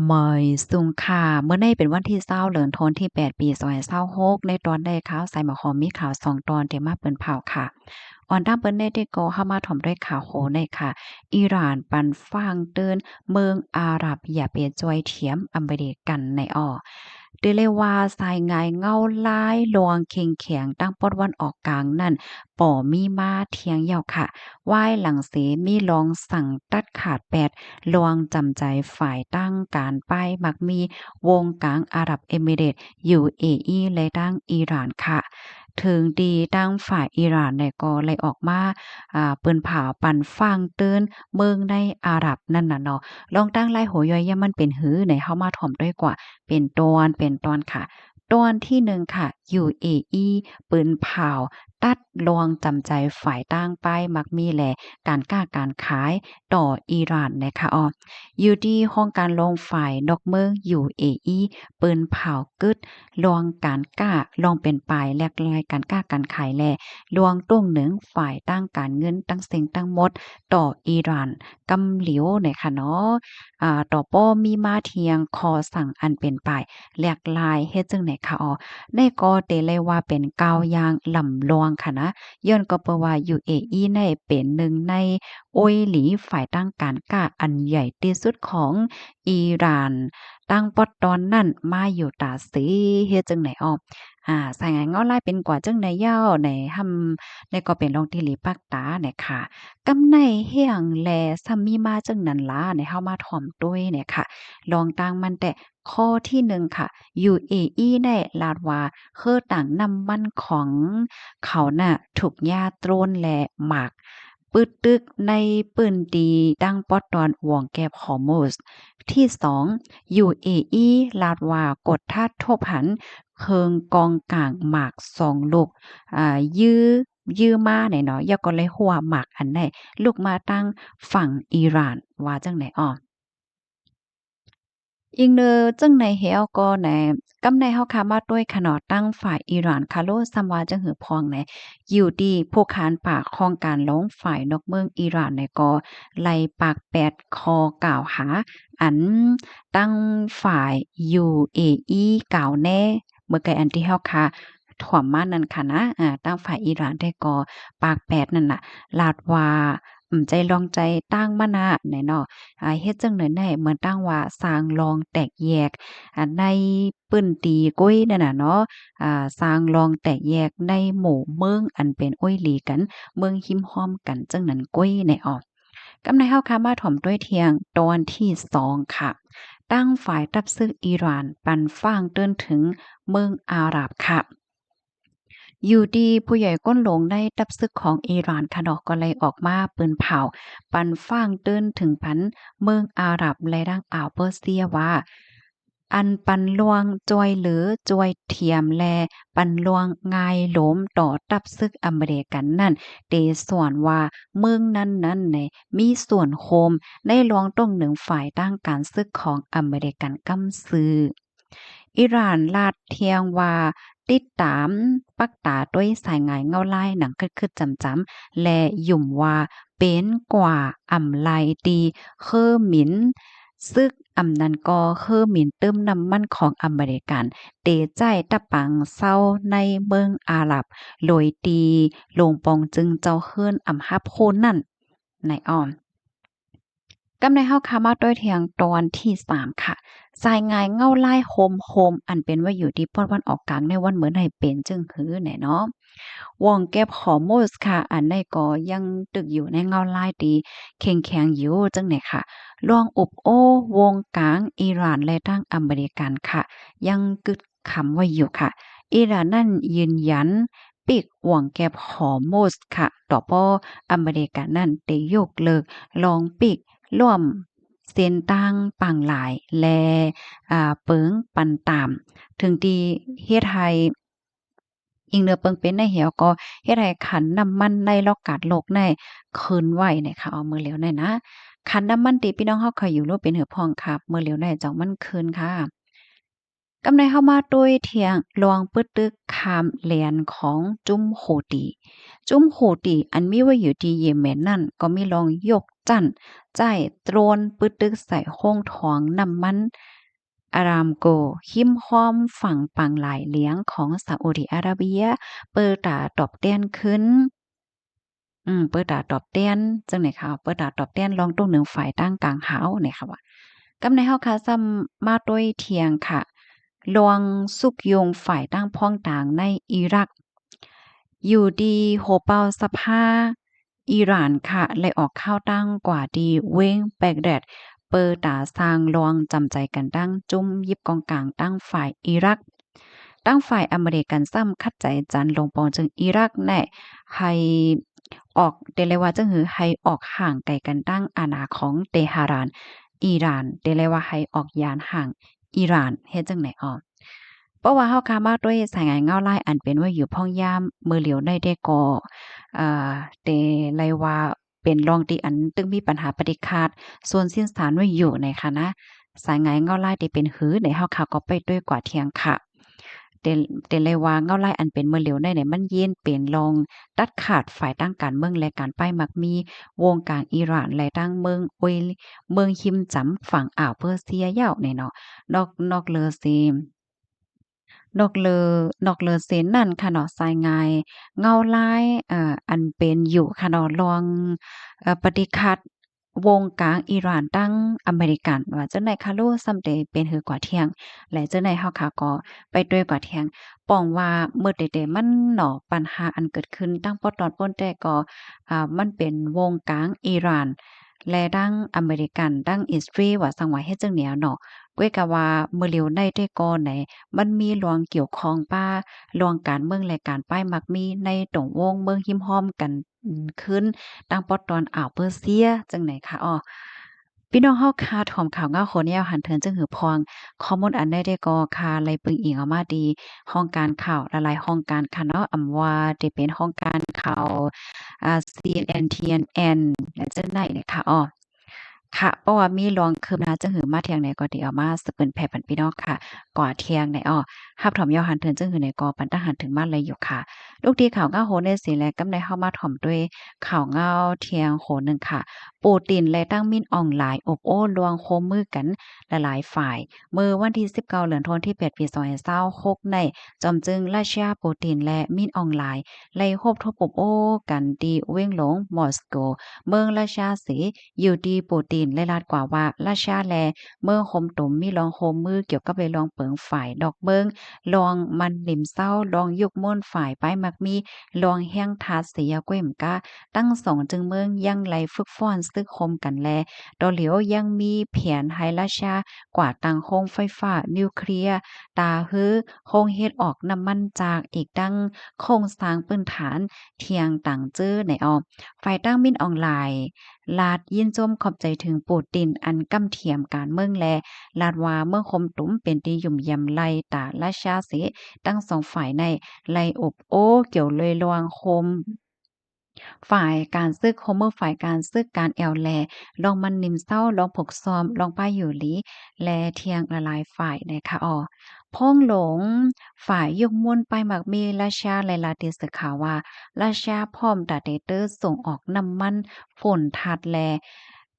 เหมยสุงค่ะเมื่อในเป็นวันที่20เดือนธันวาคมที่8ปี2026ในตอนได้ข่าวใส่หมอหอมมีข่าว2ตอนที่มาเปิ้นเผาค่ะออนด้าเปิ้นได้ก็เข้ามาถ่อมด้วยข่าวโหในค่ะอิหร่านปันฟ่างเติ้นเมืองอาหรับอย่าไปจอยเถียมอเมริกันในได้เลยว่าสายงายเงาลายลวงเข็งแข็งตั้งปอดวันออกกลางนั่นป่อมีมาเทียงยาวค่ะว่ายหลังเสมีลองสั่งตัดขาด8ลวงจำใจฝ่ายตั้งการป้ายมักมีวงกลางอาหรับเอมิเรตส์ UAE และตั้งอิหร่านค่ะถึงดีตั้งฝ่ายอิหร่านเนี่ยก็เลยออกมาเปิ้นผาปันฟางเติ้นเมืองในอาหรับนั่นน่ะเนาะลองตั้งไล่โหย่อยยามมันเป็นหือไหนเฮามาถ่อมด้วยกว่าเป็นตอนค่ะตอนที่1ค่ะ UAE ปืนเผาตัดลวงจำใจฝ่ายตั้งป้ายมักมีแลการค้าการขายต่ออิหร่านนะคะอยู่ที่ห้องการลงฝ่ายนอกเมือง UAE ปืนเผากึดลวงการก้าลองเป็นปลายแลกลายการก้าการขายแลลวงตุ้งหนึ่งฝ่ายตั้งการเงินตั้งเซ็งตั้งหมดต่ออิหร่านกำเหลียวเนี่ยค่ะเนาะต่อป้อมีมาเทียงคอสั่งอันเป็นปลายแหลกลายเฮ็ดจังไหนคะในก็เตเลยว่าเป็นก้าวยางลำลวงค่ะนะย้อนก็เปว่า UAE ในเป็นหนึ่งในโอยหลีฝ่ายตั้งการก้าอันใหญ่ที่สุดของอิหร่านตั้งปอดตอนนั้นมาอยู่ตาสีเฮ็ดจังไหนสายงานเงาลายเป็นกว่าจังไหนยาวในในก็เป็นรองที่หลีปากตาเนี่ยค่ะกำในเฮียงแลซัมมีมาจังนั้นล่ะในเฮามาถ่อมด้วยเนี่ยค่ะลองตั้งมันแต่ข้อที่1ค่ะ UAE ได้ลาดว่าคือต่างน้ำมันของเขาน่ะถูกญ้าโตรนและหมากปึดตึกในปืนดีดังปอดตอนหว่องแกบฮอร์มุสที่2 UAE ลาดว่ากดทัดทบหันเคิงกองกลางหมาก2ลูกยื้อมาไหนเนาะอย่าก็เลยหัวหมากอันใดลูกมาตั้งฝั่งอิหร่านว่าจังไหนอิงเนอจังในเฮาก็แหนกำในเฮาค่ะมาด้วยขนอตั้งฝ่ายอิหร่านคาโลซัมวาจังหือพองแหนอยู่ดีผู้ค้านปากของการลงฝ่ายนอกเมืองอิหร่านในก็ไล่ปากแปดคอกล่าวหาอันตั้งฝ่าย UAE กล่าวแน่เมื่อไกอันที่เฮาค่ะถ่วมมานั่นค่ะนะตั้งฝ่ายอิหร่านได้ก็ปากแปดนั่นน่ะลาดว่าใจลองใจตั้งมานะไหนเนาะ เฮ็ดจั่งใดแหน่เหมือนตั้งว่าสร้างรองแตกแยกในปื้นตีกุ้ยนั่นน่ะเนาะสร้างรองแตกแยกในหมู่เมืองอันเป็นโอ้ยหลีกันเมืองหิมห้อมกันจั่งนั้นกุ้ยแหน่กำในเฮาค่ะมาถ่อมด้วยเที่ยงตอนที่2ค่ะตั้งฝ่ายทับซึกอิหร่านปันฟ้างเติ้นถึงเมืองอาหรับค่ะ อยู่ดีผู้ใหญ่ก้นหลงได้ดับศึกของอิหร่านค่ะเนาะก็เลยออกมาปืนเผาปันฟ้างเติ้นถึงพันเมืองอาหรับและดังอ่าวเปอร์เซียว่าอันปันลวงจอยหรือจอยเทียมแลปันลวงงายหลมต่อตับซึกอเมริกันนั่นเตส่วนว่าเมืองนั้นๆเนี่ยมีส่วนโคมในลวงตรงหนึ่งฝ่ายตั้งการซึกของอเมริกันกำซือ อิหร่านลาดเทียงว่าติดตามปักตาด้วยสายงายเงาลายหนังคึดๆจำๆและหยุ่มว่าเป็นกว่าอำไลตีเคอหมินซึกอำนั้นก็คือหมินเติมน้ำมันของอเมริกันเตใจตะปังเศร้าในเมืองอาหรับโดยตีลงปองจึงเจ้าเฮือนอำฮับโคนนั่นในอ้อม กำในเฮาค่ะมาด้วยเทียงตอนที่3ค่ะสายงายเงาลายโฮมอันเป็นว่าอยู่ที่ป้อนวันออกกลางในวันเหมือนให้เป็นจึงหือแหน่เนาะวงแก็บฮอร์โมสค่ะอันในก็ยังตึกอยู่ในเงาลายดีแข็งๆอยู่จังไหนค่ะลองอบโอ้วงกลางอิหร่านและทางอเมริกันค่ะยังกึดคำไว้อยู่ค่ะอิหร่านนั่นยืนยันปิกห่วงแก็บฮอร์โมสค่ะต่อป้ออเมริกันนั่นได้ยกเลิกลองปิก ร่วมเส้นตั้งปังหลายแลเปิงปันตาม ถึงที่เฮ็ดให้อิงเนือเปิงเป็นในเหี่ยวก็เฮ็ดให้ขันน้ำมันในลอกกาดโลกในคืนไหวเนี่ยค่ะเอามือเหลียวในนะขันน้ำมันที่พี่น้องเฮาเคยอยู่รู้เป็นหือพองค่ะมือเหลียวในจ้องมันคืนค่ะ กำในเข้ามาด้วยเทียงลวงปึดตึกคามเหรียญของจุ้มโหตีจุ้มโหตีอันมีไว้อยู่ที่เยเมนนั่นก็มีลองยกจั่นใจโตรนปึดตึกใส่โค้งทองน้ำมันอารามโกหิมห้อมฝั่งปังหลายเลี้ยงของซาอุดิอาระเบียเปิดตาตอบเต้นขึ้นเปิดตาตอบเต้นจังไหนคะเปิดตาตอบเต้นลองตรงหนึ่งฝ่ายตั้งกลางเฮาเนี่ยค่ะว่ากำในเฮาค่ะซ้ำมาด้วยเทียงค่ะ ลวงซุกยงฝ่ายตั้งพ้องต่างในอิรักอยู่ดีโหเปาสภาอิหร่านค่ะเลยออกข้าวตั้งกว่าดีเว้งแบกแดดเปอตาสร้างลวงจำใจกันตั้งจุ้มยิบกองกลางตั้งฝ่ายอิรักตั้งฝ่ายอเมริกันซ้ำคัดใจจันลงปองจึงอิรักแน่ให้ออกเดเลยว่าจึงหือให้ออกห่างไกลกันตั้งอาณาของเตหะรานอิหร่านเดเลยว่าให้ออกยานห่าง อิหร่านเฮ็ดจังไหนออกเพราะว่าเฮาคามาด้วยสายงานเงาลายอันเป็นว่าอยู่พ่องยามมือเหลียวได้ได้ก่ออ่าแต่ไลว่าเป็นรองที่อันตึงมีปัญหาปฏิฆาตส่วนสิ้นสารไว้อยู่ในคณะสายงานเงาลายที่เป็นหือในเฮาคาก็ไปด้วยกว่าเที่ยงค่ะแต่แต่เลยว่าเงาลายอันเป็นมือเหลียวได้เนี่ยมันเย็นเป็นรองตัดขาดฝ่ายตั้งการเมืองและการป้ายมักมีวงการอิหร่านและตั้งเมืองโอยเมืองฮิมจำฝั่งอ่าวเปอร์เซียยาวเนี่ยเนาะ นอกเลอซีนอกเลอเซนนั่นค่ะเนาะสายงายเงาลายอันเป็นอยู่ค่ะเนาะลองปฏิคัดวงกลางอิหร่านตั้งอเมริกันว่าจังได๋คะโลซัมเดเป็นหือกว่าเที่ยงและจังได๋เฮาค่ะก็ไปด้วยกว่าเที่ยงป้องว่าเมื่อใดๆมันเนาะปัญหาอันเกิดขึ้นตั้งปอตอนป้นแต่ก็มันเป็นวงกลางอิหร่านและดั้งอเมริกันดั้งอิสราเอลว่าสังว่าเฮ็ดจังแนวเนาะ ก้วยกะว่ามื้อเหลียวในแต่ก่อนไหนมันมีหลวงเกี่ยวข้องป้าหลวงการเมืองและการป้ายมักมีในตรงวงเมืองหิมห้อมกันขึ้นตั้งปอตอนอ่าวเปอร์เซียจังไหนคะอ้อพี่น้องเฮาค่ะถอมข่าวเงาโขนยาวหันเทินจึงหือพองข้อมูลอันใดได้ก็ค่ะไลปึงอิงเอามาดีห้องการข่าวหลายๆห้องการค่ะเนาะอำว่าได้เป็นห้องการข่าวCNN TNN และจังได๋เนี่ยค่ะอ้อ ค่ะเพราะว่ามีลองคืบหน้าจังหือมาเที่ยงใดก็สิเอามาสืบเปิ้นแผ่ปันพี่น้องค่ะก่อเที่ยงในอ้อรับถอมยอหันเทินจังหือในกอปันตะหันถึงมาเลยอยู่ค่ะลูกดีข่าวเงาโหนในสิและกำในเฮามาถ่อมด้วยข่าวเงาเที่ยงโหนึงค่ะปูตินและตั้งมินออนไลน์อบโอ้ลวงโคมมือกันหลายๆฝ่ายมื้อวันที่19เดือนธันวาคมที่8ปี2026ในจอมจึงราชาปูตินและมินออนไลน์ไล่คบทบอบโอ้กันที่เว้งหลงมอสโกเมืองราชาสีอยู่ดีปูตินและลาดกว่าว่าราชาแลเมืองโฮมตุ่มมีลองโฮมมือเกี่ยวกับเลยลองเปิงฝ่ายดอกเมืองลองมันหลิมเศร้าลองยุกม่วนฝ่ายป้ายมักมีลองแห้งทาเสียก้วยมกาตั้งสองจึงเมืองยังไหลฝึกฟ้อนซึกคมกันแลดอเหลียวยังมีแผนให้ราชากว่าตังโคงไฟฟ้านิวเคลียร์ตาฮื้อโคงเฮ็ดออกน้ำมันจากอีกดังโครงสร้างพื้นฐานเทียงต่างจื้อในออฝ่ายตั้งมินออนไลน์ลาดยินจมขอบใจถึงปูตินอันกำเทียมการเมืองแลลาดว่าเมื่อคมตุ้มเป็นที่ยุ่มยำไล่ตาราชาเสตั้งสองฝ่ายในไล่อบโอ้เกี่ยวเลยลวงคม ฝ่ายการซึกโฮเมอร์ฝ่ายการซึกการแอวแลลองมันนิมเศร้าลองผกซอมลองป้ายอยู่หลีแลเทียงละลายฝ่ายนะคะอ้อพ้องหลงฝ่ายยกม่วนไปมักมีราชาไลลาติสึกข่าวว่าราชาพร้อมตาเตเตอร์ส่งออกน้ำมันฝนทัดแล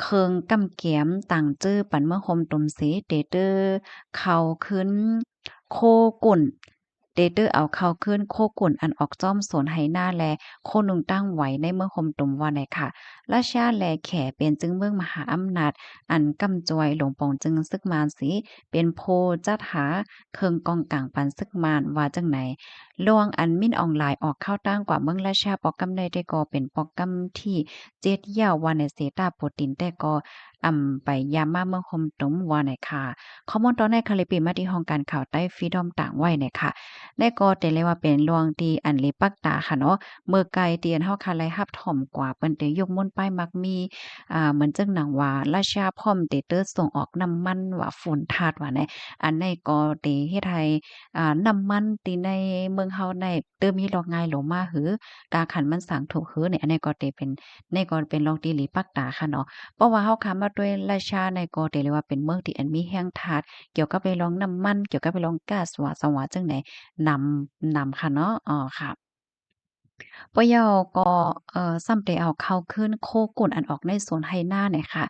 เคิงกำเกียมต่างจื้อปันเมื่อคมตุมสีเตเตอร์เขาขึ้นโคกุ่นเตเตอร์เอาเข้าขึ้นโคกุ่นอันออกจ้อมสวนไหหน้าแล โคนุงตั้งไว้ในเมืองคมตุมว่าไหนค่ะราชาแลแขเป็นจึงเมืองมหาอำนาจอันกำจอยหลวงปองจึงซึกมานสีเป็นโพจัดหาเคิงกองกลางปันซึกมานว่าจังไหนลวงอันมินออนไลน์ออกเข้าตั้งกว่าเมืองราชาปอกกำได้ได้ก็เป็นปอกกำที่เจ็ดยาวว่าในเสตาโปรตินแต่ก็ไปยามมาเมืองคมตุมว่าไหนค่ะข้อมูลตอนในคาลิปีมาที่ห้องการข่าวใต้ฟรีดอมต่างไว้เนี่ยค่ะได้ก็แต่เลยว่าเป็นลวงที่อันเลปักตาค่ะเนาะ เมื่อไกลเตียนเฮาคาไลรับถ่อมกว่าเปิ้นเตยกม่นป้ายมักมีเหมือนจังหนังว่าราชาพร้อมเตเตอร์ส่งออกน้ำมันว่าฝนทาดว่าแหนอันในก็เตเฮ็ดให้น้ำมันที่ในเมืองเฮาได้เติมมีลอกง่ายโลมาหือกาขันมันสร้างถูกหือเนี่ยอันนี้ก็เตเป็นในก็เป็นลองตีหลีปักตาค่ะเนาะเพราะว่าเฮาคามา ด้วยราชาในก็เรียกว่าเป็นเมืองที่อันมีแห่งธาตุเกี่ยวกับไปลองน้ำมันเกี่ยวกับไปลองก๊าซว่าสว่าจังไหนนำค่ะเนาะอ๋อค่ะ ปะยอก็ซ้ำเตเอาเข้าขึ้นโคกุ่นอันออกในสวนไหนาเนี่ยค่ะ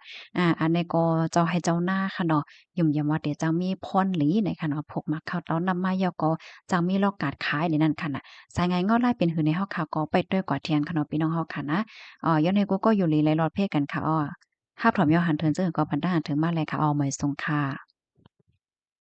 อันนี้ก็เจ้าให้เจ้าหน้าค่ะเนาะยุ่มยำว่าเดี๋ยวจังมีพรหลีเนี่ยค่ะเนาะพกมาเข้าต้อนนำมายอก็จังมีลอกการขายในนั้นค่ะน่ะสายงานเงาไล่เป็นหือในเฮาค่ะก็ไปด้วยกว่าเที่ยงค่ะเนาะพี่น้องเฮาค่ะนะย้อนให้กูก็อยู่ลีไลรอดเพ่กันค่ะอ้อภาพถอมยอหันเทินซึ่งก็พันทหารถึงมาเลยค่ะอ้อหมายสงค่ะ